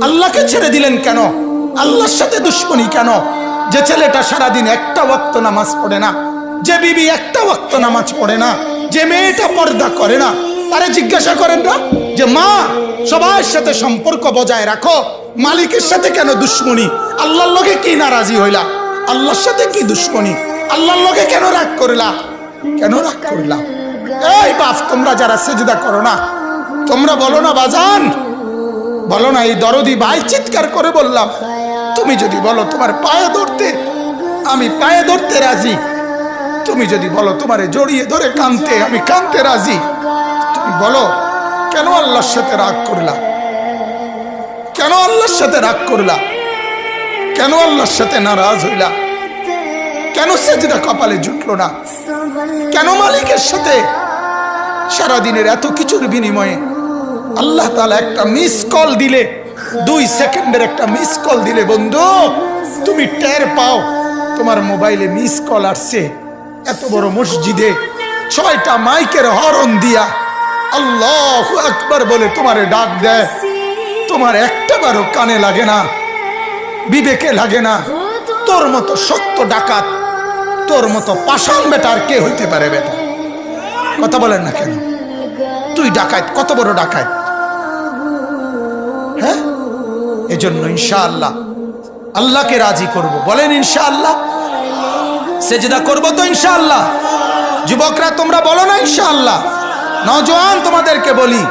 আল্লাহকে ছেড়ে দিলেন কেন? আল্লাহর সাথে দুশ্মনী কেন? যে ছেলেটা সারাদিন একটা ওয়াক্ত নামাজ পড়ে না, যে বিবি একটা ওয়াক্ত নামাজ পড়ে না, যে মেয়েটা পর্দা করে না, তারে জিজ্ঞাসা করেন না যে মা সবার সাথে সম্পর্ক বজায় রাখো, মালিকের সাথে কেন দুশ্মনী? আল্লাহর লগে কি নারাজি হইলা? আল্লাহর সাথে কি দুশ্মনী? আল্লাহর লগে কেন রাগ করলা? কেন রাগ করলা? এই বাপ, তোমরা যারা সেজদা করো না, তোমরা বলো না বাজান, বলো না, এই দরদি ভাই চিৎকার করে বললাম, তুমি যদি বলো তোমার পায়ে ধরতে, আমি পায়ে ধরতে রাজি। তুমি যদি বলো তোমারে জড়িয়ে ধরে কাঁদতে, আমি কাঁদতে রাজি। তুমি বলো কেন আল্লাহর সাথে রাগ করলা? কেন আল্লাহর সাথে রাগ করলা? কেন আল্লাহর সাথে নারাজ হইলা? কেন সেজদা কপালে জুটলো না? কেন মালিকের সাথে সারাদিনের এত কিছুর বিনিময়ে আল্লাহ তাআলা একটা মিস কল দিলে, 2 সেকেন্ডের একটা মিস কল দিলে বন্ধু তুমি টের পাও তোমার মোবাইলে মিস কল আসছে। এত বড় মসজিদে 6টা মাইকের হরন দিয়া আল্লাহু আকবার বলে তোমারে ডাক দেয়, তোমার একটাবারও কানে লাগে না, বিবেকে লাগে না। তোর মতো সত্য ডাকাত, তোর মতো পাষাণ বেটার কে হইতে পারে? বেটা কথা বলেন না কেন? তুই ডাকাত, কত বড় ডাকাত! হ্যাঁ, এজন্য ইনশাআল্লাহ আল্লাহকে রাজি করব। বলেন ইনশাআল্লাহ। সেজদা করব তো ইনশাআল্লাহ। যুবকরা তোমরা বলো না ইনশাআল্লাহ। নওজোয়ান তোমাদেরকে বলি,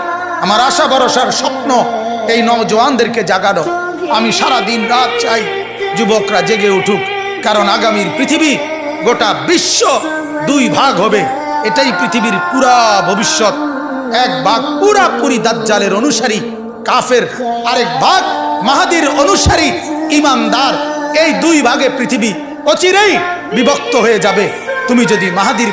আমার আশা ভরসার স্বপ্ন এই নওজোয়ানদেরকে জাগানো। আমি সারা দিন রাত চাই যুবকরা জেগে উঠুক, কারণ আগামীর পৃথিবী, গোটা বিশ্ব 2 ভাগ হবে। এটাই পৃথিবীর পুরা ভবিষ্যৎ। এক ভাগ পুরাপুরি দাজ্জালের অনুসারী কাফের, আরেক ভাগ মাহাদির অনুসারী ইমানদার। এই 2 ভাগে পৃথিবী অচিরেই বিভক্ত হয়ে যাবে। তুমি যদি মাহাদির